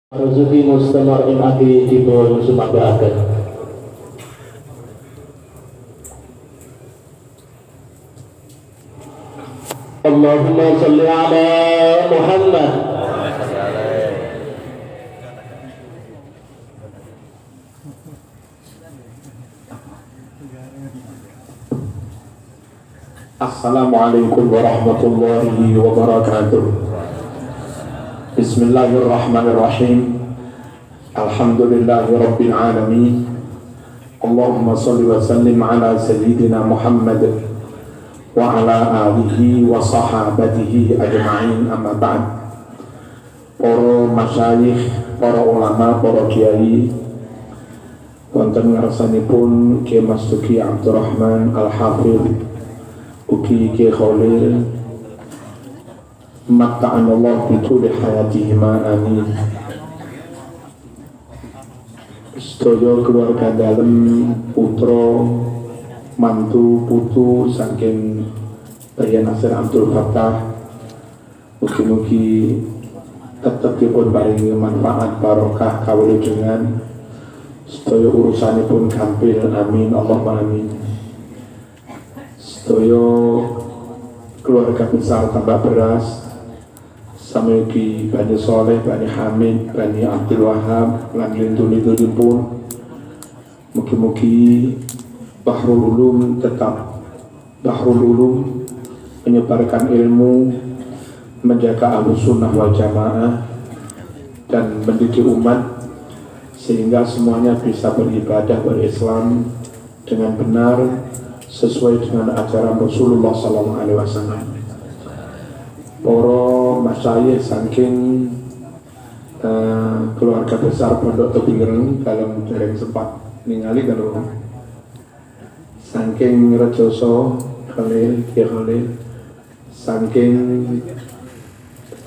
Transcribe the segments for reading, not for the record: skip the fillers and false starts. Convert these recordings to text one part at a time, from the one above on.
Rezeki mustamar ing ati dipun sumanggaken. Allahumma sholli ala Muhammad. Assalamualaikum warahmatullahi wabarakatuh. Bismillahirrahmanirrahim. Alhamdulillahi rabbil alamin. Allahumma sholli wa sallim ala sayyidina Muhammad wa ala alihi wa sahabatihi ajma'in, amma ba'd. Para masyayikh, para ulama, para kiai, wonten ngarsanipun Ki Mas Duki Abdurrahman Al-Hafidh ugi Ki Khalil matta'anallah bituli hayatihima, amin. Sedaya keluarga dalem, putra, mantu, putu saking Bayan Nasir Abdul Fattah, mugi-mugi tetep dipun paringi manfaat barokah kawulujengan, sedaya urusanipun gampil, amin, Allahumma amin. Sedaya keluarga besar tambah beras, samugi Bani Soleh, Bani Hamid, Bani Abdul Wahab, lan lindunipun, mugi-mugi Bahrul Ulum tetap Bahrul Ulum, menyebarkan ilmu, menjaga Ahlus Sunnah wal Jamaah, dan mendidik umat sehingga semuanya bisa beribadah, berislam dengan benar sesuai dengan ajaran Rasulullah SAW. Para masyayikh saking keluarga besar Pondok Tebing dalam dereng sempat ningali kalau saking Rejoso Khalil, Ki Khalil, saking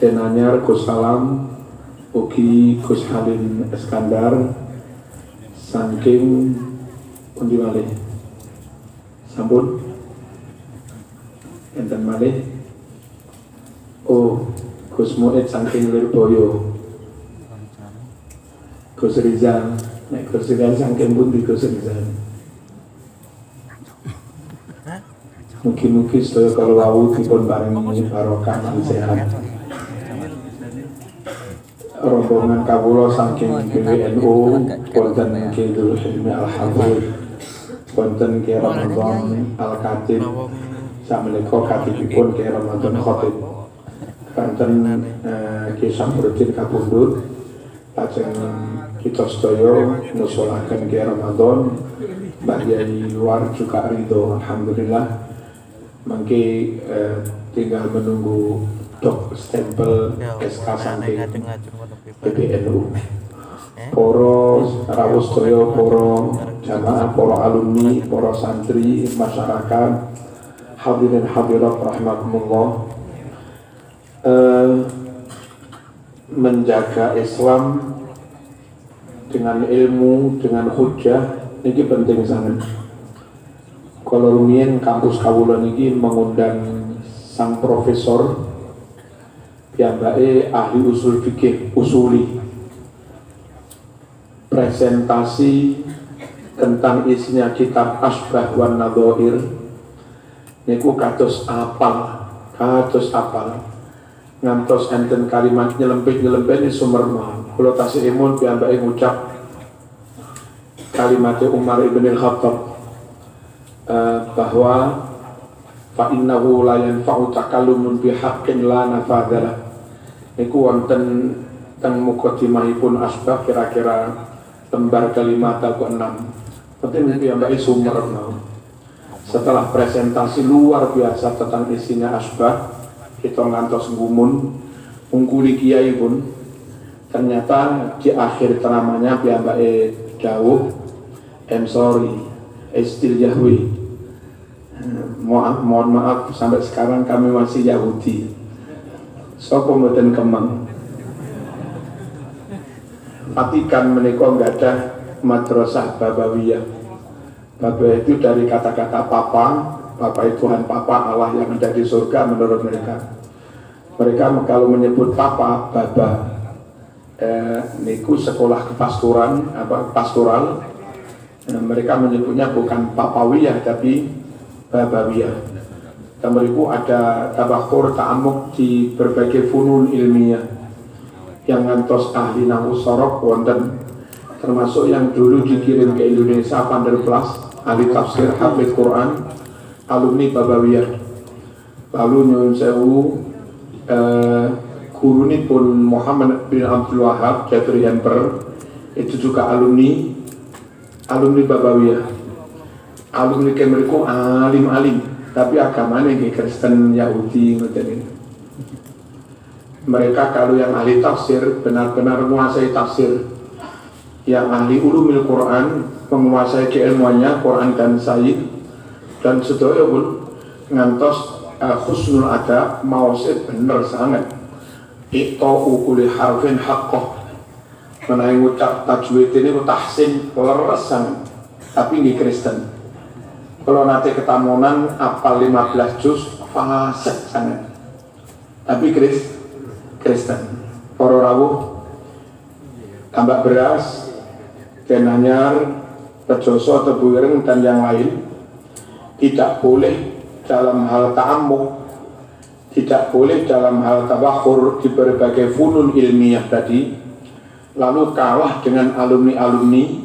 Tenanyar Gus Salam, ugi Gus Halim Iskandar, saking pundi malih sampun enten malih. Oh, Gus Mu'id saking Lirboyo, Gus Rizal, nek Gus Rizal saking pundi Gus Rizal. Mugi-mugi sedaya kalau wau dipun paringi barokah lan sehat. Rombongan kawula saking PWNU, wonten Ki Dzul Hilmi Al-Hafidh, wonten Ki Ramadan Al-Khatib, sakmenika katibipun Ki Ramadan Khatib, wonten Ki Samsudin Kapundhut, lajeng kita sedaya nusulaken Ki Ramadan, Mbah Yai luar juga ridho, alhamdulillah. Mangke tinggal menunggu dok stempel SK saking PBNU. Para rawuh sedaya, para jamaah, para alumni, para santri, masyarakat, hadirin hadirat rahimakumullah. Menjaga Islam dengan ilmu, dengan hujjah, ini penting sangat. Kalau rumiyin kampus kawula niki mengundang sang profesor piyambake ahli usul fikih usuli, presentasi tentang isinya kitab Asbah wan Nadhair niku kados apal ngantos enten kalimat nyelempit-nyelempit di sumerma. Kula tasih imun piyambake ngucap kalimat Umar ibn al-Khattab bahwa fa innahu la yanfa'u takallumun bi haqqin la nafadzalah. Niku wonten teng mukadimahipun Asbah kira-kira lembar kelima atau ke-6. Penting piyambake sumer. Setelah presentasi luar biasa tentang isinya Asbah, kita ngantos gumun ngungkuli kiai pun, ternyata di akhir ceramahnya piyambake dawuh, I'm sorry, I still Yahudi. Mohon maaf, sampai sekarang kami masih Yahudi. Sapa mboten kemeng. Vatikan menika enggak ada madrasah Babawiyah. Babawiyah itu dari kata-kata Papa itu Tuhan Papa, Allah yang ada di surga menurut mereka. Mereka kalau menyebut Papa, Baba, niku sekolah kepastoran pastoral. Mereka menyebutnya bukan Papawiyah tapi Babawiyah. Dan mereka ada tabakur ta'amuk di berbagai funun ilmiah yang ngantos ahli nahwu sorok wonten, termasuk yang dulu dikirim ke Indonesia Panderplas, ahli tafsir hafidz Quran, alumni Babawiyah. Lalu nyuwun sewu gurunipun Muhammad bin Abdul Wahab Jabri Henper itu juga alumni Babawiyah. Alumni mereka alim-alim, tapi agamanya kayak Kristen, Yahudi, ngoten. Mereka kalau yang ahli tafsir benar-benar menguasai tafsir, yang ahli ulumil Quran menguasai keilmuannya Quran dan Sayyid, dan sedaya pun ngantos husnul adab mausid bener sangat. Iqta'u kulli harfin haqqah. Menawi ngucap tajwid ini tahsin leres sangat, tapi nggih Kristen. Kalau nanti ketamunan apal 15 juz fasik sangat, tapi Kristen. Para rawuh tambak beras, Denanyar, Pejoso, Tebu Ireng dan yang lain tidak boleh dalam hal ta'ammuk, tidak boleh dalam hal tabakhur di berbagai funun ilmiah tadi, lalu kalah dengan alumni-alumni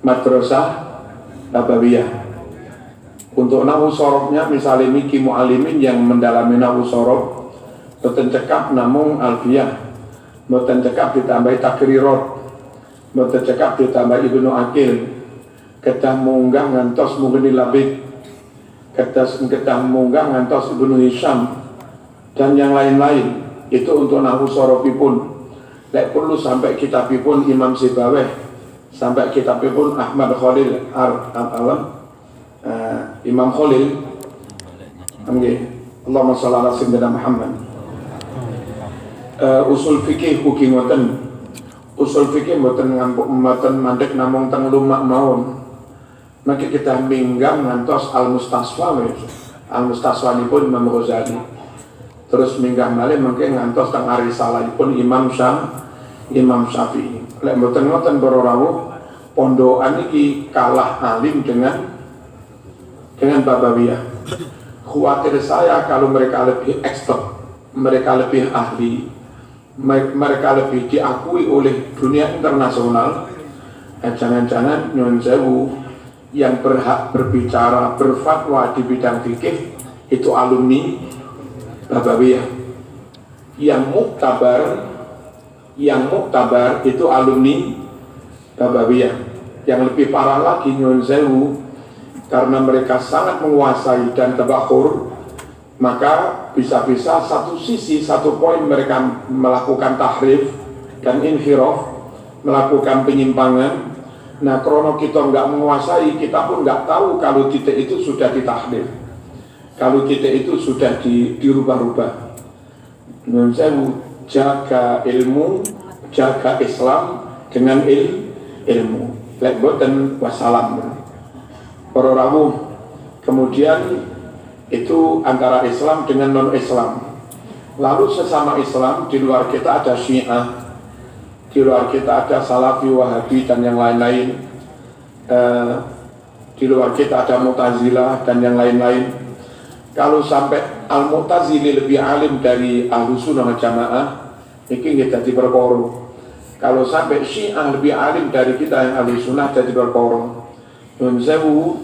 madrasah Nabawiyah. Untuk nahwu sorobnya misalnya Miki Mu'alimin yang mendalami nahwu sorob, boten cekap namung alfiyah, boten cekap ditambah takrirat, boten cekap ditambah Ibnu Aqil, kedah munggah ngantos Mughni Labid, kedah munggah ngantos Ibnu Hisham dan yang lain-lain. Itu untuk nahwu sorobipun. Lek perlu sampai kitabipun Imam Sibaweh, sampai kitabipun Ahmad Khalil Imam Khalil. Allahumma shalli ala sayyidina Muhammad. Usul fikih ugi ngoten. Usul fikih mboten mandek namung teng lumak mawon. Maka kita minggang ngantos Al-Mustasfa. Al-Mustasfanipun Imam Ghazali. Terus minggah malih mungkin ngantos teng Arisalahipun Imam Syafi'i. Lek mboten ngoten para rawuh, pondokan iki kalah alim dengan Babawiyah. Khawatir saya kalau mereka lebih expert, mereka lebih ahli, mereka lebih diakui oleh dunia internasional. Jangan-jangan nyuwun sewu yang berhak berbicara, berfatwa di bidang fikih itu alumni Babawiyah. Yang muktabar itu alumni Babawiyah. Yang lebih parah lagi nyuwun sewu, karena mereka sangat menguasai dan tabakhur, maka bisa-bisa satu sisi, satu poin mereka melakukan tahrif dan inhiraf, melakukan penyimpangan. Nah, krono kita nggak menguasai, kita pun nggak tahu kalau titik itu sudah ditahrif, kalau titik itu sudah dirubah-rubah. Menurut saya, jaga ilmu, jaga Islam dengan ilmu. Lek boten wassalam. Para rawuh, kemudian itu antara Islam dengan non-Islam. Lalu sesama Islam, di luar kita ada Syiah, di luar kita ada Salafi, Wahabi dan yang lain-lain, di luar kita ada Mu'tazilah dan yang lain-lain. Kalau sampai Al-Mu'tazili lebih alim dari Ahlussunnah wal Jamaah, ini kita jadi perkara. Kalau sampai Syiah lebih alim dari kita yang Ahlussunnah, jadi perkara. Sewu,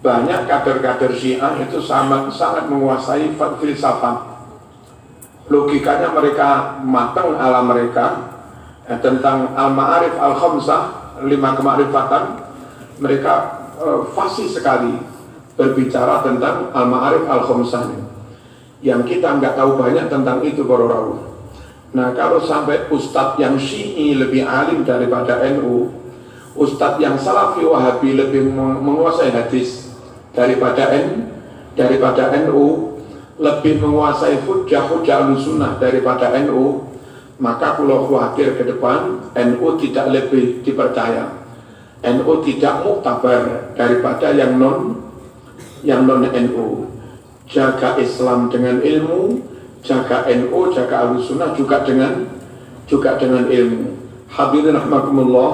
banyak kader-kader Syiah itu sangat menguasai filsafat. Logikanya mereka matang ala mereka tentang al-ma'arif al-khamsah, 5 kemakrifatan. Mereka fasih sekali berbicara tentang al-ma'arif al-khamsah. Yang kita nggak tahu banyak tentang itu para rawuh. Nah, kalau sampai ustadz yang Syi'i lebih alim daripada NU, ustadz yang Salafi Wahabi lebih menguasai hadis daripada NU, lebih menguasai hujah Ahlussunnah daripada NU, maka kalau khawatir ke depan NU tidak lebih dipercaya, NU tidak muktabar daripada yang non NU. Jaga Islam dengan ilmu, jaga NU, jaga Ahlussunnah juga dengan ilmu. Hadirin rahimakumullah,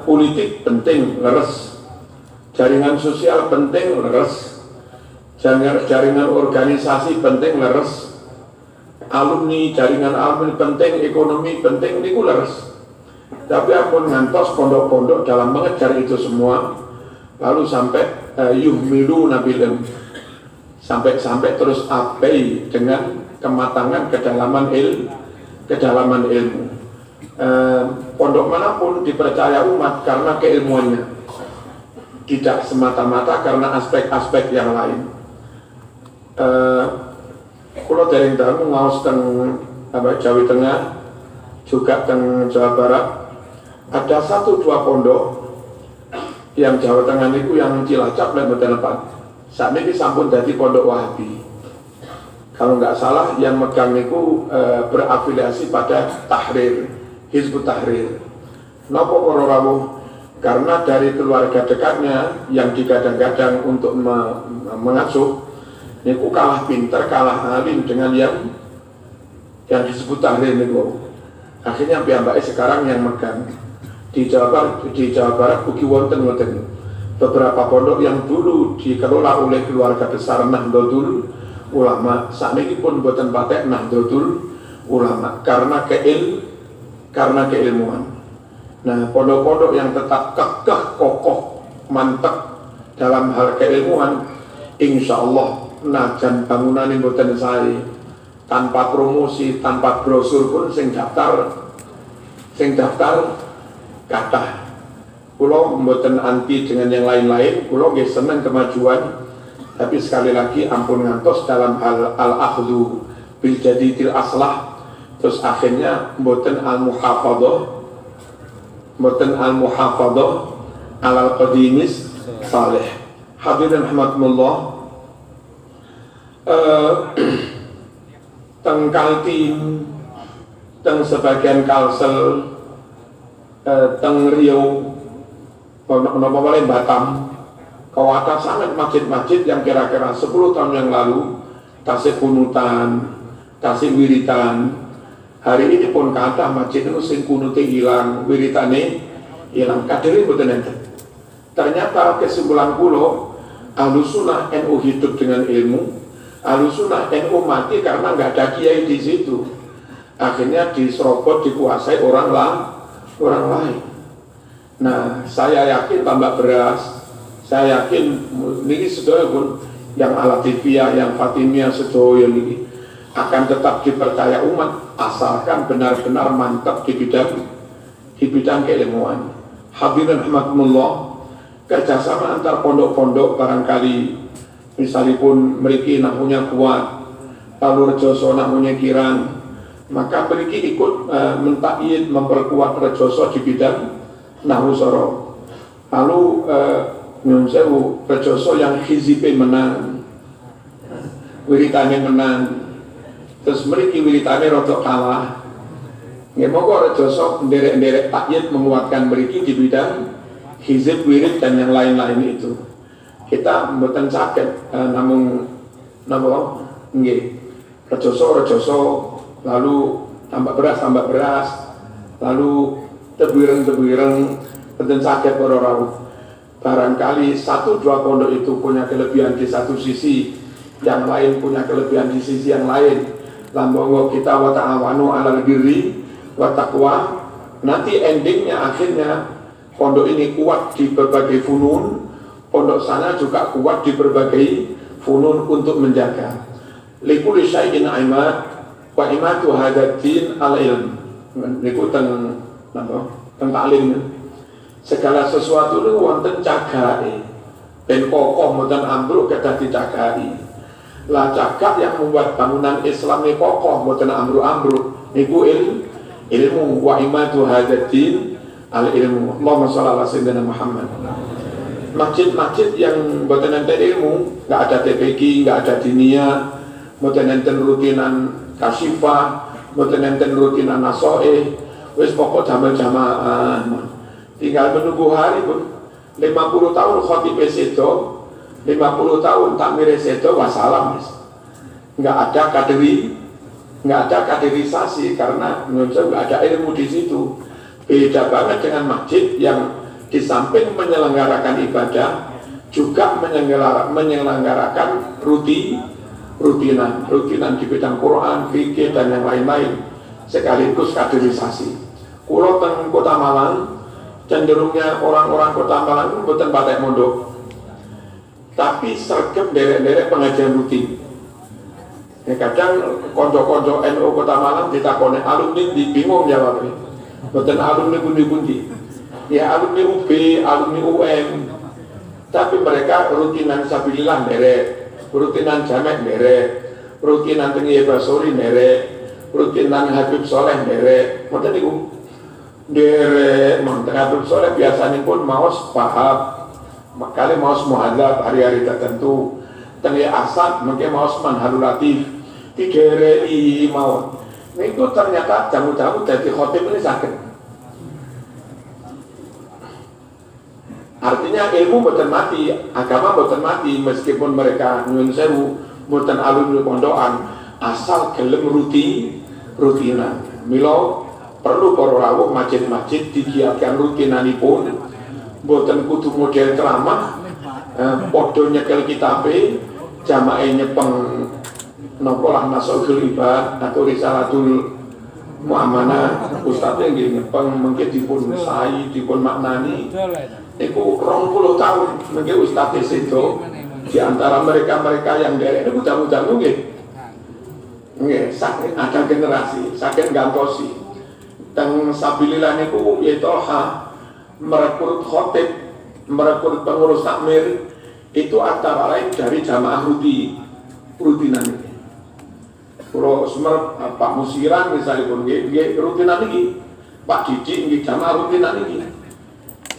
politik penting, leres. Jaringan sosial penting, leres. Jaringan organisasi penting, leres. Alumni, jaringan alumni penting, ekonomi penting, niku leres. Tapi ampun ngantos pondok-pondok dalam mengejar itu semua, lalu sampai yuhmilu nabilan, sampai terus abai dengan kematangan kedalaman ilmu. Pondok manapun dipercaya umat karena keilmuannya, tidak semata-mata karena aspek-aspek yang lain. Kalau dari tamu ngawas teng Jawa Tengah, juga teng Jawa Barat, ada 1-2 pondok yang Jawa Tengah itu yang Cilacap dan Betelpan. Saat ini sampun dari pondok Wahabi. Kalau nggak salah yang megang itu berafiliasi pada Tahrir, Hizbut Tahrir. Napa para rawuh? Karena dari keluarga dekatnya yang digadang-gadang untuk mengasuh, niku kalah pinter, kalah alim dengan yang Hizbut Tahrir niku. Akhirnya piyambake sekarang yang megang. Di Jawa Barat ugi wonten beberapa pondok yang dulu dikelola oleh keluarga besar Nahdlatul Ulama, sakniki pun boten patek Nahdlatul Ulama karena keilmuan. Nah, pondok-pondok yang tetap kekeh, kokoh, mantap dalam hal keilmuan, insya Allah najan bangunan boten sae, tanpa promosi, tanpa brosur pun sing daftar kata. Kulo mboten anti dengan yang lain-lain, kulo nggih seneng kemajuan, tapi sekali lagi ampun ngantos dalam hal al-akhdhu bil jadidil aslah, terus akhirnya mboten al-muhafadhah alal qadimis salih. Hadirin rahimakumullah, teng Kaltim, teng sebagian Kalsel, teng Riau, napa wae Batam, kawata sangat masjid-masjid yang kira-kira 10 tahun yang lalu tasik kunutan, tasik wiritan. Hari ini pun kata masjid itu sing kunute hilang, wiritane hilang, kadere mboten enten. Ternyata kesimpulan kula, Ahlussunnah NU hidup dengan ilmu, Ahlussunnah NU mati karena nggak ada kiai di situ. Akhirnya diserobot, dikuasai orang lain. Nah, saya yakin tambah beras, saya yakin ini sedaya pun yang Al-Latifiyah, yang Fatimiyah sedaya ini akan tetap dipercaya umat asalkan benar-benar mantap di bidang keilmuan. Hadirin rahimakumullah, kerjasama antar pondok-pondok barangkali misalipun mriki nahunya kuat, lalu rejoso nahunya kirang, maka mriki ikut mentakyid memperkuat rejoso di bidang nahu soro. Lalu nyun sewu rejoso yang hizipe menang, wiritane menang, terus mriki wiritane rodok kalah. Nggih monggo rejoso nderek-nderek takyid menguatkan mriki di bidang hizib, wirid dan yang lain-lain itu. Kita mboten saged namung napa nggih rejoso lalu tambah beras, lalu tebireng mboten saged para rawuh. Barangkali 1-2 pondok itu punya kelebihan di satu sisi, yang lain punya kelebihan di sisi yang lain. Lambongo kita wa ta'awanu 'alal birri wa taqwa. Nanti endingnya akhirnya pondok ini kuat di berbagai funun, pondok sana juga kuat di berbagai funun untuk menjaga. Likulli syai'in imad wa imatu hadatin al-ilm. Niku teng taklim. Segala sesuatu itu wonten cagahe. Ben kokoh mboten ambruk kedah dicagai. Lah cagak yang membuat bangunan Islam ini kokoh mboten ambruk-ambruk niku ilmu wa imatu hadatin al-ilmu. Allahumma shalli ala sayyidina Muhammad. Masjid-masjid yang mboten enten ilmu, enggak ada TPQ, enggak ada diniyah, mboten enten rutinan kasifah, mboten enten rutinan nasoeh, wis pokok damel jamaah. Tinggal menunggu hari pun 50 tahun khotib sedo, 50 tahun takmir sedo, wassalam. Enggak ada nggak ada kaderisasi karena menurut saya nggak ada ilmu di situ. Beda banget dengan masjid yang di samping menyelenggarakan ibadah juga menyelenggarakan rutinan di bidang Quran, fikih dan yang lain-lain sekaligus kaderisasi. Kulo teng Kota Malang cenderungnya orang-orang Kota Malang mboten patek mondok, tapi sergap derek-derek pengajian rutin. Ya, kadang konco-konco NU Kota Malang ditakoni alumni bingung jawabnya. Mboten alumni pundi-pundi. Ya alumni UB, alumni UM. Tapi mereka rutinan sabilillah derek, rutinan jamek derek, rutinan tengi basori derek, rutinan Habib Soleh derek. Mboten niku derek, mboten Habib Soleh biasanya pun maos paham. Kali maos muhadzab hari-hari tertentu. Tengi asad mungkin maos manharul latif. Diderei mawon. Niku ternyata jamu-jamu dari khotib ini sakit. Artinya ilmu boten mati, agama boten mati meskipun mereka nyuwun sewu boten alumni pondokan asal gelem rutinan. Mila perlu para rawuh masjid-masjid digiatkan rutinanipun boten kudu model ceramah padha nyekel kitabe jamae nyepeng napa lah Nasul Ibad atau Risalatul Mu'amanah ustadz yang nyepeng mungkin dipun sayi dipun maknani iku 20 tahun mungkin ustadz itu di antara mereka yang derek itu jamu-jamu nggih saking ada generasi saking gantosi teng sabilillah niku yaitu merekrut khotib merekrut pengurus takmir itu antara lain dari jamaah rutinan ini. Kalau semer Pak Musiran misalnya pun rutinan ini, Pak Didik ini jamaah rutinan ini.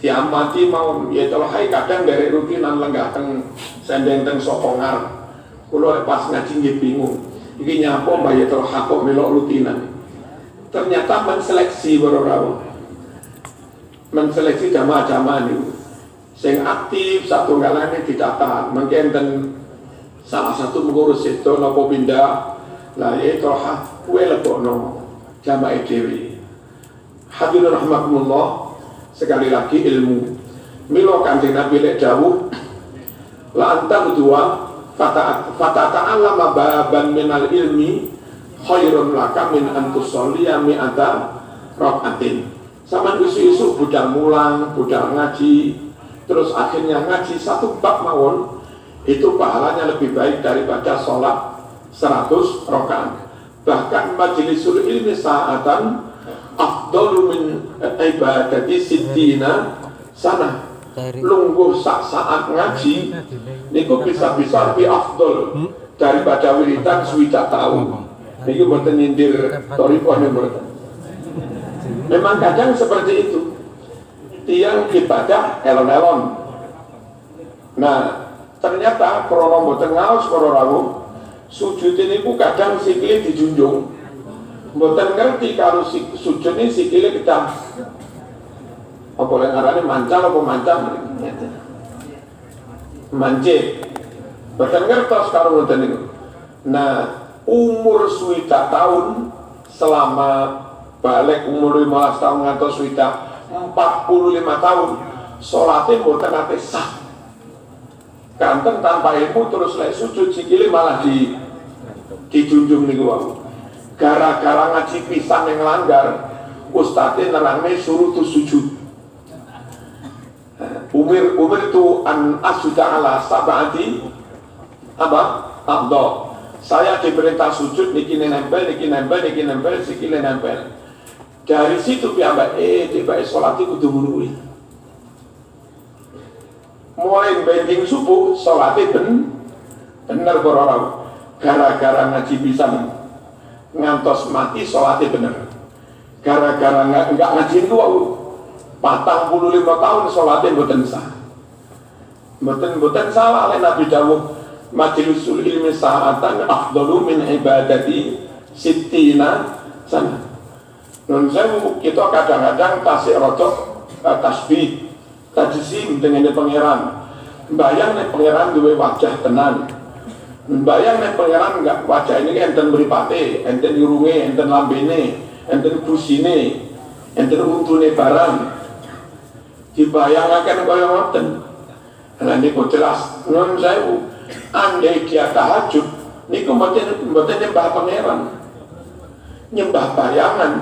Diamati mau ya kalau hai kadang dari rutinan lenggah teng sendeng teng sokongar. Kalau pas ngaji nggih bingung. Iki nyapa mbak ya terus hakok melok rutinan. Ternyata menseleksi berapa menseleksi jamaah-jamaah ini. Sing aktif satu galane didata mungkin dan salah satu mengurus itu nopo pindah lah itu kue lebokno jamaah dewi. Hadirin rahmatullah sekali lagi ilmu milo kanjeng Nabi lek dawuh la anta dua fata ta'allama baban minal ilmi khairun laka min antusolliya mi'ata rak'atin. Sama isu-isu budal mulang, budal ngaji terus akhirnya ngaji satu bab mawon itu pahalanya lebih baik daripada sholat 100 rakaat. Bahkan majlisul ilmi sa'atan afdalu min ibadati siddina sana. Lungguh saat ngaji niku bisa-bisa lebih afdal daripada wiridan swidak tahun. Niku mboten nyindir thariqah mboten. Memang kadang seperti itu. Tiang ibadah elon-elon. Nah, ternyata krono mboten ngaos para rawuh sujud ini kadang sikile dijunjung. Mboten ngerti kalau sujud ini sikile kita apa yang ngarane mancal apa mancam manje. Mboten ngertos kalau mboten niku. Nah, umur swidak tahun selama balik umur 15 tahun ngantos swidak 45 tahun sholatnya mboten nate sah. Kanten tanpa ilmu terus lek sujud sikile malah dijunjung niku wae. Gara-gara ngaji pisan yang langgar, ustadz nerangnya suruh tuh sujud. Umir itu an asuda ala sabati apa? Abdo. Saya diperintah sujud niki nempel, sikile nempel. Dari situ piyambak tiba sholat itu kudu ngono. Mulai bending subuh sholatnya bener kororau gara-gara ngaji pisan ngantos mati sholatnya bener gara-gara nggak ngaji itu 45 tahun sholatnya mboten sah mboten salah oleh Nabi dawuh majlisul ilmi sa'atan afdalu min ibadati sittina sana. Nun saya kita kadang-kadang tasik rotok tasbih tajsim dengan pangeran bayang nih pangeran duwe wajah tenan Bayang nek pangeran enggak wajah ini enten mripate, enten irunge, enten lambene, enten kusine, enten untune barang. Dibayangaken kaya ngoten. Lah niku jelas nuwun sewu. Andai dia tahajud niku mboten nyembah pangeran. Nyembah bayangan.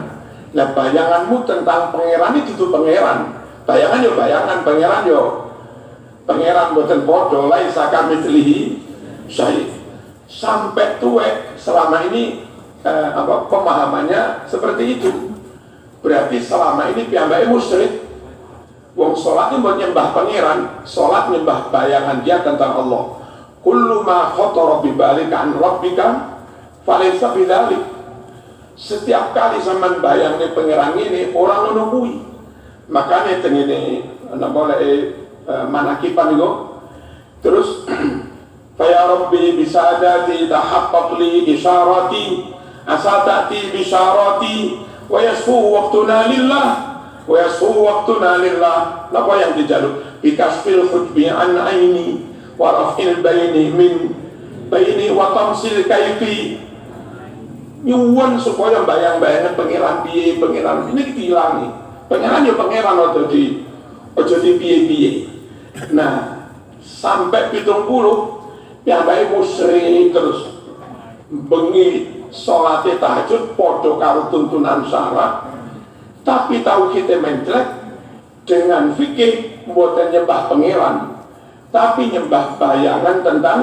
Lah bayanganmu tentang pangeran itu pangeran. Bayangan yo bayangan, pangeran yo pangeran mboten padha laisa kamitslihi syai'. Sampai tuwek selama ini pemahamannya seperti itu. Berarti selama ini piyambake musyrik. Wong salat itu buat nyembah pangeran, salat nyembah bayangan dia tentang Allah. Kullu ma khatara bi balika an rabbika falaysa bidzalik. Setiap kali zaman bayangnya pangeran ini orang ngono kuwi. Makanya tengene ana boleh manakipan itu terus Faya Rabbi bisadati tahaqqaq li isyarati asatati bisyarati wa yasfu waqtuna lillah wa yasfu waqtuna lillah. Apa yang dijaluk? Bikasfil hujbi an aini wa raf'il baini min baini wa tamsil kaifi. Nyuwun supaya bayang-bayangan pangeran piye, pangeran ini diilangi. Pangeran ya pangeran aja di piye-piye. Nah, sampai 70 piyambake musyrik terus bengi salate tahajud padha karo tuntunan syara, tapi tauhid mencelek dengan fikih mboten nyembah pangeran, tapi nyembah bayangan tentang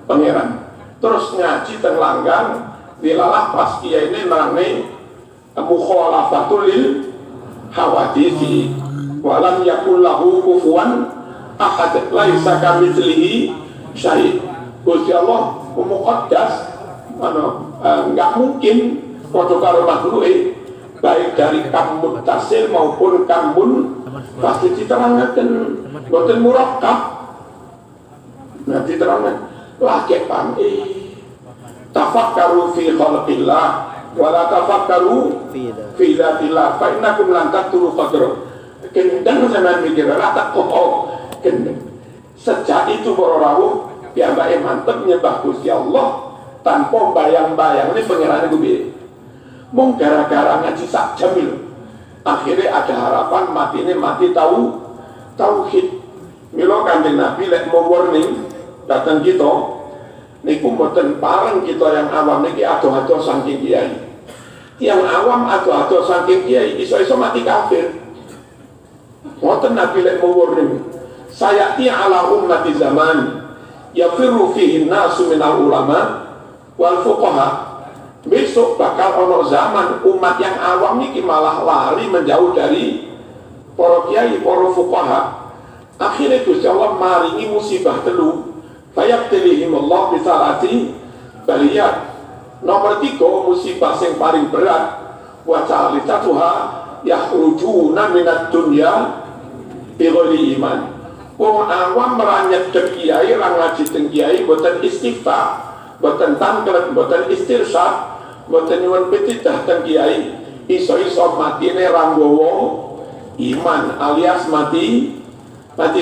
pangeran. Terus ngaji teng langgang dilalah pas kiai ini nane mukhalafatul lil hawadisi walam yakul lahu kufuwan ahad laisa kamitslihi syai'. Gusti Allah muqaddas enggak mungkin padha karo makhluke, baik dari kam muttasil maupun kambun pasti diterangaken boten murakkab. Nah diterangan lagi pamit tafakkaru fi khalqillah wa la tafakkaru fi dzatillah fa innakum lan taqtulu qadra. Kendang sampean mikir ora tak kok kendang. Sejak itu para rawuh piyambake mantep nyembah Gusti Allah tanpa bayang-bayang ini pangerane kuwi. Mung gara-gara ngaji sak jam lho. Akhirnya ada harapan mati tauhid. Mila Kanjeng Nabi lek mau warning datang kita niku mboten pareng kita yang awam niki ado-ado saking kiai. Yang awam ado-ado saking kiai iso-iso mati kafir. Ngoten Nabi lek mau warning. Sayati ala ummati zaman yafirru fihi nasu minal ulama wal fuqaha. Besok bakal ono zaman umat yang awam niki malah lari menjauh dari para kiai, para fuqaha. Akhirnya Gusti Allah maringi musibah telu. Fayabtilihim Allah bisalati baliyat. Nomor 3 musibah yang paling berat wa ta'alitatuha yakhrujuna minad dunya bi ghairi iman. Wong awam meranyat ke kiai, ra ngaji teng kiai, boten istighfar, boten tangklet, boten istirsyad, boten nyuwun pitidah teng kiai, iso-iso matine ra nggawa iman alias mati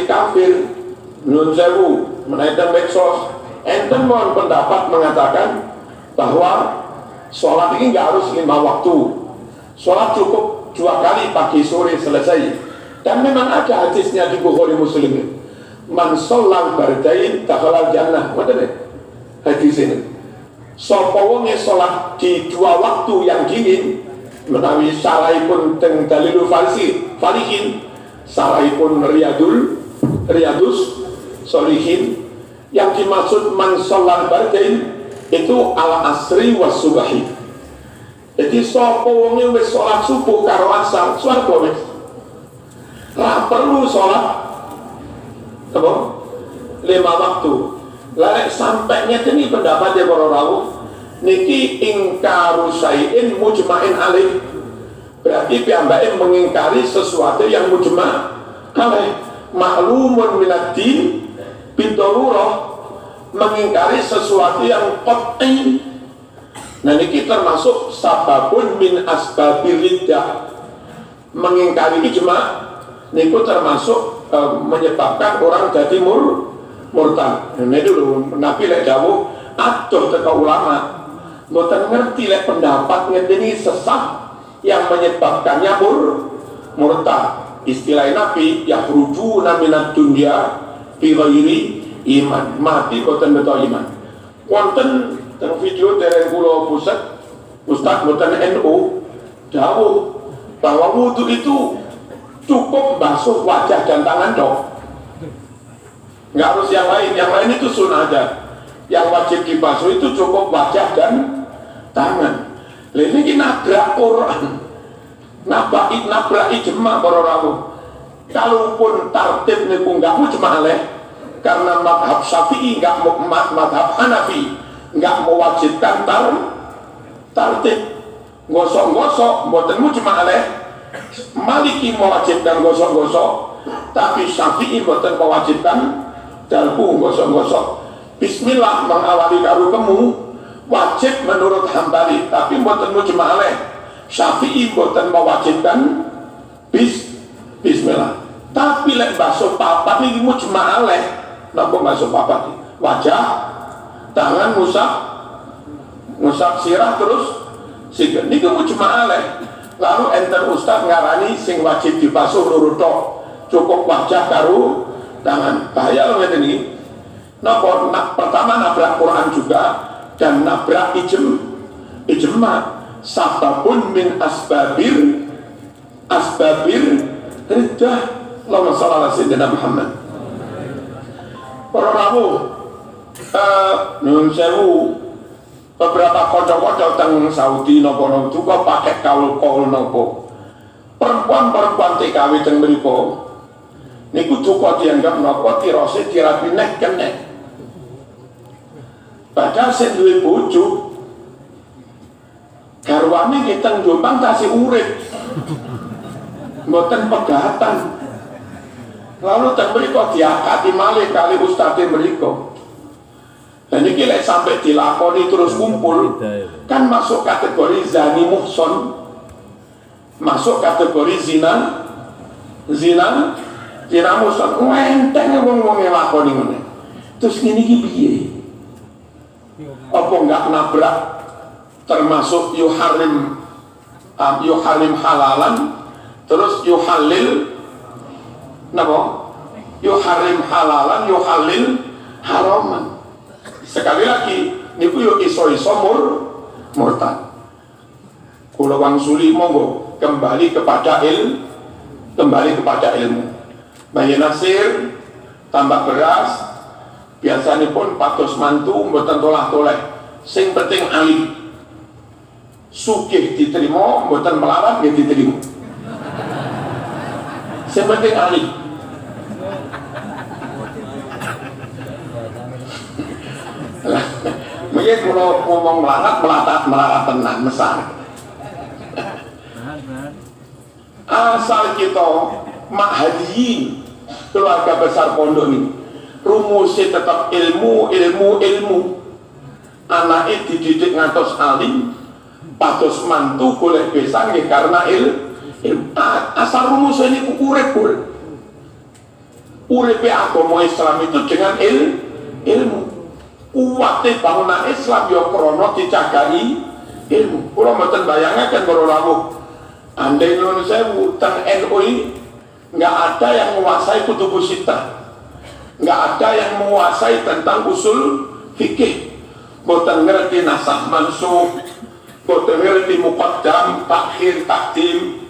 kafir. Nun sewu menaik medsos, enten mohon pendapat mengatakan bahwa sholat ini nggak harus 5 waktu, sholat cukup 2 kali pagi sore selesai. Dan memang ada hadisnya di Bukhari Muslim. Man sholat bardain dakhalal jannah. Mana hadis ini? Sapa wong sholat di 2 waktu yang dingin, menawi salahipun teng dalilul falihin, salahipun riyadus solihin. Yang dimaksud man sholat bardain itu ala asri was subahi. Jadi sapa wong wis sholat subuh karo asar, swarga wis. Lah perlu sholat apa? 5 waktu. Lah sampainya ini pendapatnya para rawuh niki ingkaru syai'in mujma'in alaih. Berarti piyambake mengingkari sesuatu yang mujma' alaih. Ma'lumun minad din bidarurah, mengingkari sesuatu yang qat'i. Nah niki termasuk sababun min asbabil riddah. Mengingkari ijma' niku termasuk menyebabkan orang jadi murtad. Ini dulu Nabi lek dawuh adoh teka ulama mboten ngerti lek pendapat ngene sesat yang menyebabkannya murtad. Istilah Nabi yakhrujuna minad dunya bi ghairi iman, mati boten beto iman. Wonten teng video dereng kula pusat Ustaz boten NU dawuh bahwa wudu itu cukup basuh wajah dan tangan dok, nggak harus yang lain itu sunnah aja. Yang wajib dibasuh itu cukup wajah dan tangan. Ini nabrak Quran, nabrak ijma para rawuh. Kalaupun tartib niku nggak mujma alaih, karena madhab Syafi'i nggak mau, madhab Hanafi nggak mewajibkan tartib gosok-gosok, mboten mujma alaih. Maliki mewajibkan gosok-gosok, tapi Syafi'i mboten mewajibkan dalku gosok-gosok. Bismillah mengawali karo kemu wajib menurut Hambali, tapi mboten mujma alaih. Syafi'i mboten mewajibkan bismillah. Tapi lek basuh papat niki mujma alaih. Napa basuh papat? Wajah, tangan, ngusap sirah terus sikil. Niki mujma alaih. Lalu enten ustaz ngarani sing wajib dibasuh loro tok, cukup wajah karo tangan. Bahaya lho ngene iki. Napa pertama nabrak Quran juga dan nabrak ijma. Sababun min asbabir riddah. Allahumma shalli ala sayyidina Muhammad. Para rawuh nyuwun sewu, beberapa kocok-kocok teng Saudi nopo juga pakai kaul nopo. Perempuan TKW teng mriku niku juga dianggap nopo tirose dirapi nek kenek. Padahal sing duwe bojo garwane kita Jombang tasih urip. Mboten pegatan. Lalu teng mriku diakati malih kali ustadz mriku. Dan ini lek sampai dilakoni terus kumpul, kan masuk kategori zani muhson, masuk kategori zina muhson. Enteng wong ngelakoni ngene. Terus ngene iki piye? Apa enggak nabrak termasuk yuharim halalan, terus yuhalil napa? Yuharim halalan, yuhalil haraman. Sekali lagi niku yo iso-iso murtad. Kula wangsuli monggo kembali kepada ilmu. Bayi Nasir tambah beras biasanya pun patos mantu mboten tolah-toleh. Sing penting alim. Sugih diterima, mboten melarat nggih diterima. Sing penting alim. Mungkin kalau ngomong melarat tenang mesar. Asal kita mahadiyin keluarga besar pondok ini rumusnya tetap ilmu. Anaknya dididik ngantos alim, patos mantu boleh besar karena ilmu. Asal rumusnya ini urip agama Islam itu dengan ilmu. Kuwate bangunan Islam ya krana dicagai ilmu. Kula mboten bayangaken para rawuh. Andai nyuwun sewu teng NU enggak ada yang menguasai kutubus sittah. Enggak ada yang menguasai tentang usul fikih. Mboten ngerti nasab mansukh, mboten ngerti muqaddam, takhir, takdim.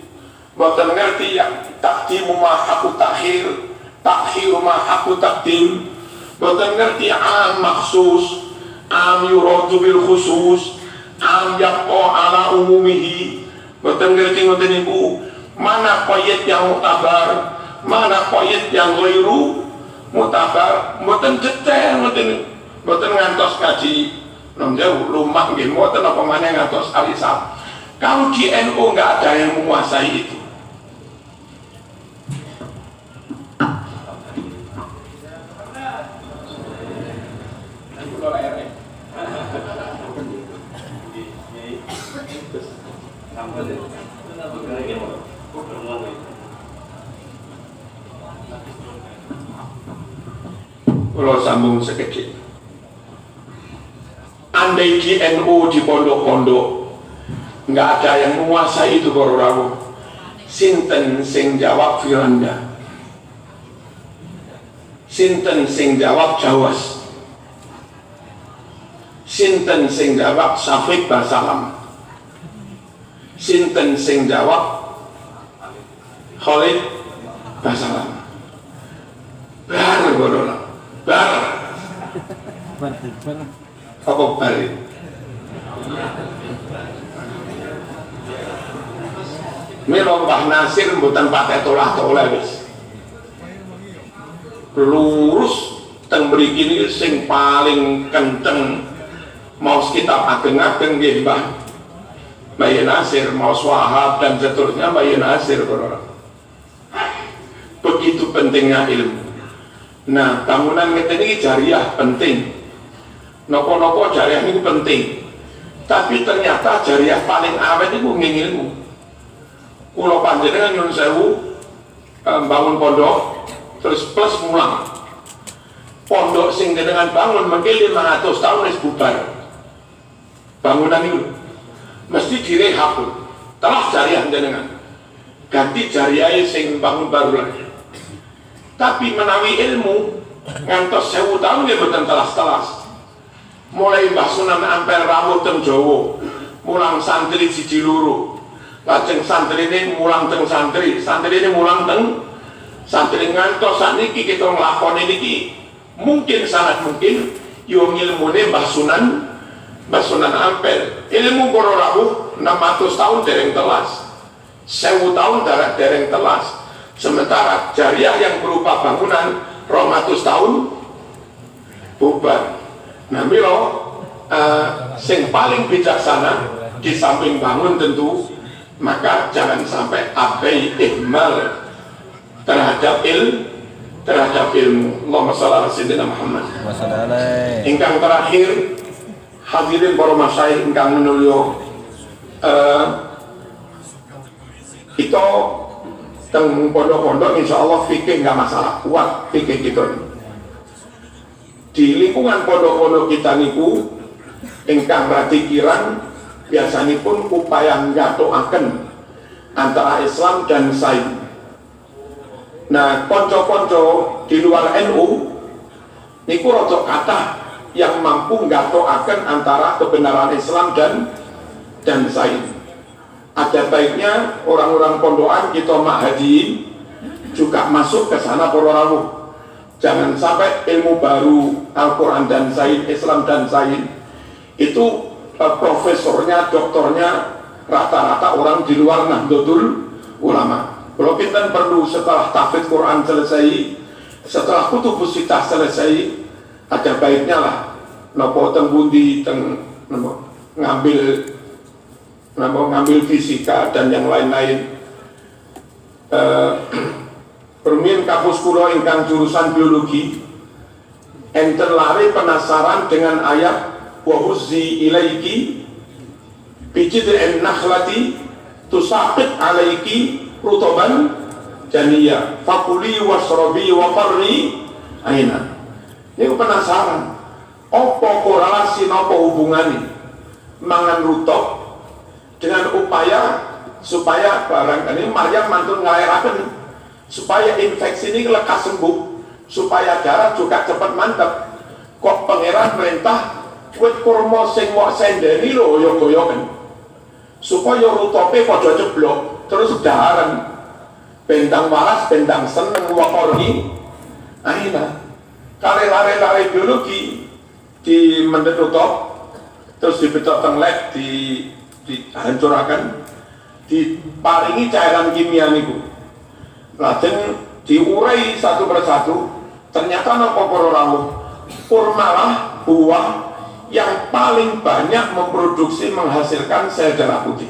Mboten ngerti yang takdimu ma haqqu takhir, takhiru ma haqqu takdim. Mboten ngerti am maksus, am yuradu bil khusus, am yaqo ala umumihi. Mboten ngerti ngoten niku, mana qaid yang mutabar, mana qaid yang ghairu mutabar. Mboten detail ngoten. Mboten ngantos kaji nom jauh lumah nggih mboten apa maneh ngantos alisal. Kalau di NU enggak ada yang menguasai itu. Kalau sambung sekecil andai di NU di pondok-pondok nggak ada yang menguasai itu kororawu, sinten sing jawab Firanda, sinten sing jawab Jawas, sinten sing jawab Syafiq Basalam, sinten sing jawab Khalid Basalam. Bar kororawu, bar apa bari? Milo Mbah Nasir mboten pakai tolah-tolah wis. Lurus teng mriki niki sing paling kenceng maos kitab ageng-ageng nggih Mbah Nasir, maos Wahab dan seterusnya Mbah Nasir. Begitu pentingnya ilmu. Nah, bangunan ngeten iki jariah penting. Nopo-nopo jariah ini penting. Tapi ternyata jariah paling awet itu ilmu. Kulo panjenengan nyuwun sewu bangun pondok terus plus mulang. Pondok sing jenengan bangun mungkin 500 tahun wis bubar. Bangunan itu mesti direhab. Telah jariah jenengan. Ganti jariah sing bangun baru lagi. Tapi menawi ilmu ngantos 1000 tahun ya mboten telas-telas. Mulai Mbah Sunan Ampel rawuh teng Jawa, mulang santri siji loro. Lajeng santri ini mulang teng santri ini mulang teng santri ngantos saniki kita nglakoni niki mungkin sangat mungkin yo ngilmune Mbah Sunan Ampel. Ilmu para rawuh 600 tahun dereng telas. 1000 tahun dereng telas. Sementara jariah yang berupa bangunan 200 tahun bubar. Nah, milo sing paling bijaksana di samping bangun tentu, maka jangan sampai abai ihmal terhadap ilmu. Allahumma shalli ala sayyidina Muhammad. Ingkang terakhir, hadirin para masyayikh ingkang minulya, itu teng pondok-pondok insyaallah fikih nggak masalah, kuat fikih kita. Di lingkungan pondok-pondok kita niku ingkang radi kirang biasanya pun upaya ngatoaken antara Islam dan Sains. Nah, konco-konco di luar NU niku rada kathah yang mampu ngatoaken antara kebenaran Islam dan Sains. Ada baiknya orang-orang pondokan kita mahadiin juga masuk ke sana para rawuh. Jangan sampai ilmu baru Al-Quran dan Sains, Islam dan Sains itu profesornya, doktornya rata-rata orang di luar Nahdlatul Ulama. Kalau kita perlu setelah tahfidz Quran selesai, setelah kutubus sittah selesai, ada baiknya lah nopo tembundi ngambil fisika dan yang lain-lain. Permin kampus kulo ingkang jurusan biologi enten lari penasaran dengan ayat wa huzzi ilaiki bijid'in nakhlati tusaqit alaiki rutoban janiyah fakuli wasrobi wa qarri aina. Ini penasaran apa korelasi apa hubungannya mangan rutop dengan upaya supaya barangkali Maryam mantun ngelairaken supaya infeksi ini lekas sembuh, supaya darah juga cepat mantap. Kok pangeran perintah wit kurma sing mok sendeni lho ya goyoken supaya rutope padha ceblok terus daharan bentang waras bentang seneng wakorni aina kare lare biologi di mendet rutop terus dibetok teng lab dihancurakan diparingi cairan kimia niku. Lajeng diurai satu persatu, ternyata napa para rawuh kurmalah buah yang paling banyak memproduksi menghasilkan sel darah putih.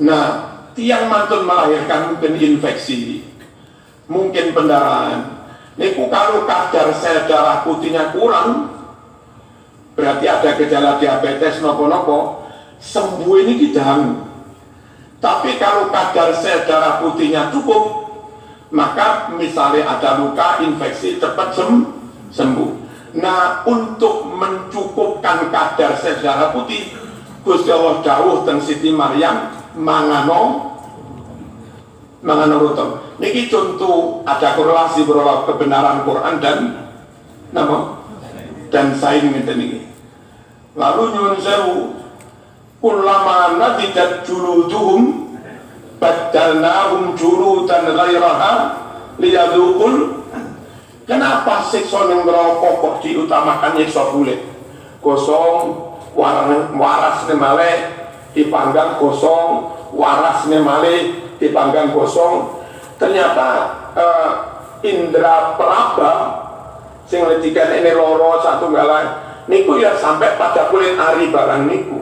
Nah, tiang mantun melahirkan mungkin infeksi, mungkin pendarahan. Niku kalau kadar sel darah putihnya kurang, berarti ada gejala diabetes nopo-nopo, sembuh ini tidak. Tapi kalau kadar sel darah putihnya cukup, maka misalnya ada luka, infeksi cepat sembuh. Nah, untuk mencukupkan kadar sel darah putih, Gusti Allah dawuh teng Siti Maryam mangano ruteng. Niki contoh ada korelasi berupa kebenaran Quran dan nama dan sains ngeten niki. Lalu nyuwun sewu, kullama nadidat juluduhum badalnahum juludan ghairaha liyadzuqul. Kenapa siksa ning neraka kok diutamakan nyiksa kulit? Gosong warasne malih dipanggang gosong, warasne malih dipanggang gosong. Ternyata indra peraba sing letikan ini loro satu galan niku ya sampai pada kulit ari barang niku.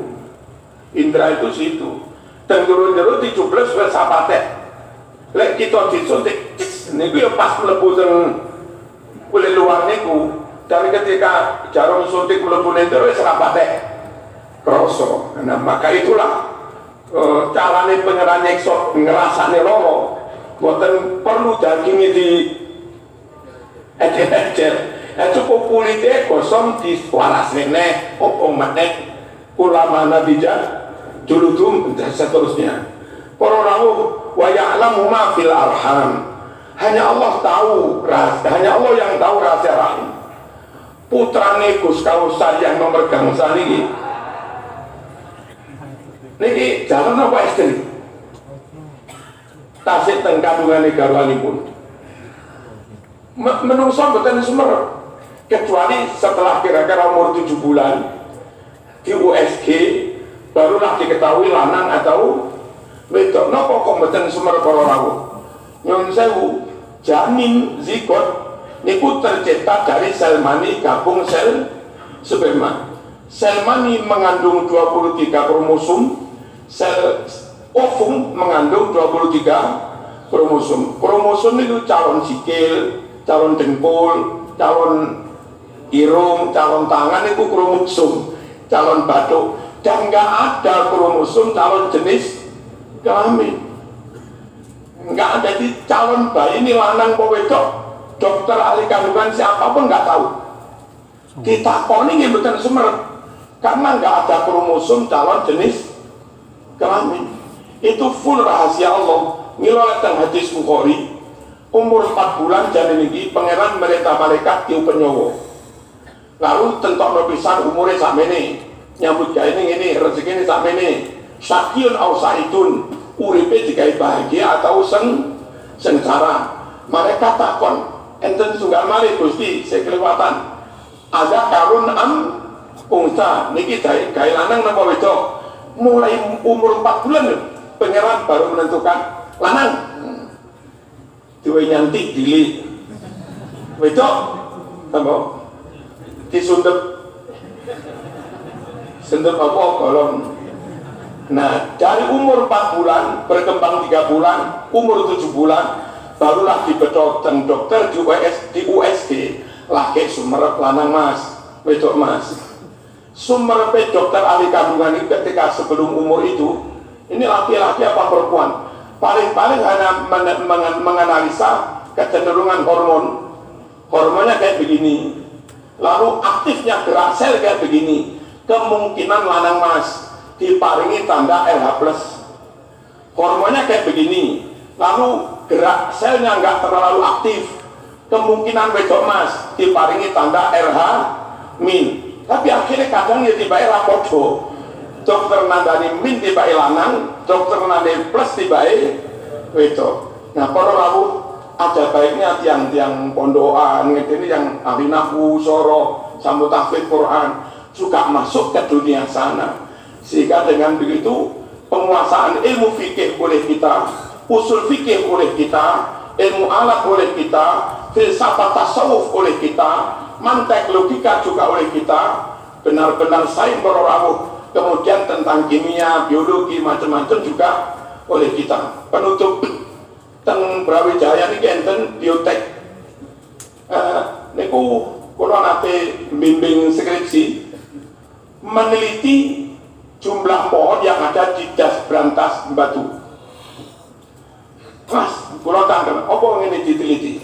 Indra itu situ. Tengguru-tengguru dicuples wis sapate. Lek kita disuntik niku ya pas mlebu teng kulit luar niku. Dan ketika jarum suntik mlebu nendro wis rapate kroso. Nah, maka itulah carane pengeran nyekso ngerasane loro. Mboten perlu dagingnya di ecer-ecer. Cukup kulitnya gosong diwaras neh, opong meneh, ulama nabija, juludum dan seterusnya. Para rawuh wa ya'lamu ma fil arham. Hanya Allah tahu rahasia, hanya Allah yang tahu rahasia rahim. Putrane Gus Kausar yang memegang saniki. Niki jalan apa istri? Tasik teng kandungane garwanipun. Menungso mboten semer. Kecuali setelah kira-kira umur 7 bulan di USG barulah diketahui lanang atau wedok. Napa kok mboten semer para rawuh? Nyuwun sewu, janin zigot niku tercipta dari sel mani gabung sel sperma. Sel mani mengandung 23 kromosom, sel ovum mengandung 23 kromosom. Kromosom itu calon sikil, calon dengkul, calon irung, calon tangan itu kromosom, calon batuk, dan nggak ada kromosom calon jenis kelamin. Nggak ada di calon bayi ini lanang apa wedok, dokter ahli kandungan siapapun nggak tahu. Ditakoni nggih mboten semer karena nggak ada kromosom calon jenis kelamin. Itu full rahasia Allah. Mila teng hadis Bukhari, umur 4 bulan janin iki pangeran merintah malaikat diupen nyawa. Lalu tentokno pisan umure sakmene, nyambut gawe ini rezekine sakmene. Syakiun au saidun, uripe digawe bahagia atau sengsara. Mereka takon, enten sunggal malih Gusti, saya kelewatan. Ada karun am unsa niki gawe lanang napa wedok? Mulai umur 4 bulan pangeran baru menentukan lanang. Duwe nyantik dili. Wedok apa? Disundep apa golong. Nah, dari umur 4 bulan berkembang 3 bulan, umur 7 bulan barulah dibedok teng dokter di USG laki sumerep lanang mas, wedok mas. Sumerep dokter ahli kandungan itu ketika sebelum umur itu ini laki-laki apa perempuan, paling-paling hanya menganalisa kecenderungan hormonnya kayak begini. Lalu aktifnya gerak sel kayak begini, kemungkinan lanang mas diparingi tanda RH+. Hormonnya kayak begini, lalu gerak selnya nggak terlalu aktif, kemungkinan wedok mas diparingi tanda RH-. Tapi akhirnya kadang ya tiba rapodo, dokter nandani min tiba lanang, dokter nandani plus tiba wedok. Nah para rawuh, ada baiknya tiang-tiang pondokan ini yang ahli nahwu, soro, sambut tahfidz Quran juga masuk ke dunia sana, sehingga dengan begitu penguasaan ilmu fikih oleh kita, usul fikih oleh kita, ilmu alat oleh kita, filsafat tasawuf oleh kita, mantek logika juga oleh kita, benar-benar sains berawuh. Kemudian tentang kimia, biologi, macam-macam juga oleh kita. Penutup teng Brawijaya ini enten biotek. Niku kula nate bimbing skripsi meneliti jumlah pohon yang ada di das Brantas Batu. Mas, kula tangkel, apa ngene diteliti?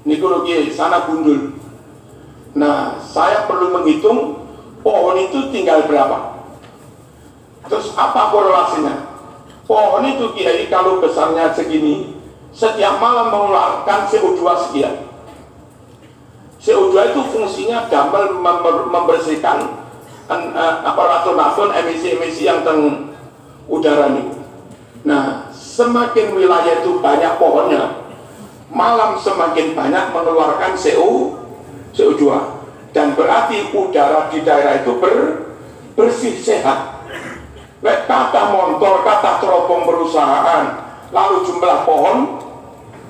Niku lho sana gundul. Nah, saya perlu menghitung pohon itu tinggal berapa. Terus apa korelasinya? Pohon itu kiai kalau besarnya segini, setiap malam mengeluarkan CO2 sekian. CO2 itu fungsinya gambar membersihkan racun-racun emisi-emisi yang teng udara ini. Nah, semakin wilayah itu banyak pohonnya, malam semakin banyak mengeluarkan CO2, dan berarti udara di daerah itu bersih, sehat. Kata motor, kata teropong perusahaan, lalu jumlah pohon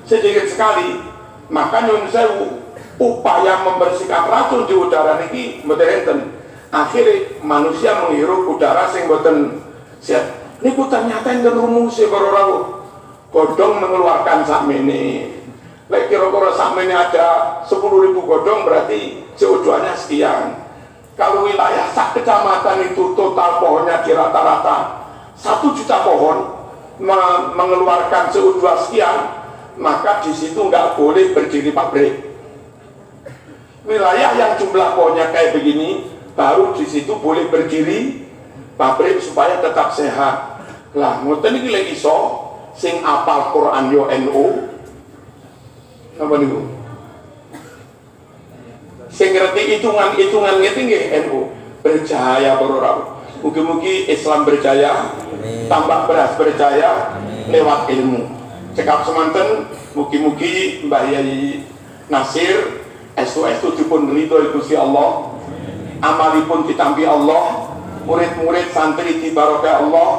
sedikit sekali, maka nyun sewu upaya membersihkan racun di udara ini mboten. Akhirnya manusia menghirup udara sing mboten sehat. Niku ternyata yang rumus para rawuh. Godhong mengeluarkan sakmene. Lek kira-kira sakmene ada 10.000 godhong berarti CO2-nya sekian. Kalau wilayah sak kecamatan itu total pohonnya di rata-rata 1 juta pohon mengeluarkan CO2 sekian, maka di situ nggak boleh berdiri pabrik. Wilayah yang jumlah pohonnya kayak begini, baru di situ boleh berdiri pabrik supaya tetap sehat. Lah, ngoten iki lek iso sing apal Quran yo NU. Apa niku? Sing ngerti hitungan ngene nggih NU. Berjaya para rawuh. Mugi-mugi Islam berjaya, tambah beras berjaya lewat ilmu. Cekap semanten, mugi-mugi Mbah Yai Nasir estu-estu dipun ridho Gusti Allah. Amalipun ditampi Allah, murid-murid santri dibarokah Allah,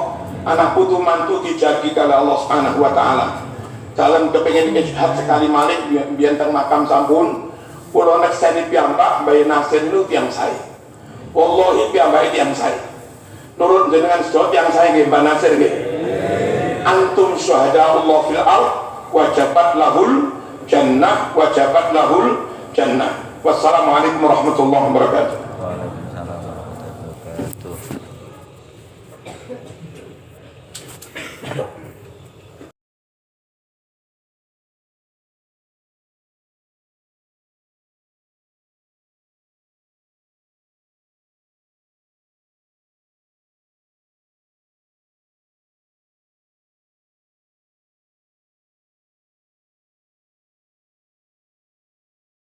anak putu mantu dijagi kali Allah Subhanahu wa taala. Dalam kepengin ijtihad sekali malih biyen teng makam sampun kula nekseni piyambak Mbah Nasir niku tiyang sae. Wallahi piyambake tiyang sae. Nurut jenengan sedaya tiyang sae nggih Mbah Nasir nggih. Antum syuhada Allah fil ardh wajabat lahul jannah wajabat lahul jannah. Wassalamualaikum warahmatullahi wabarakatuh.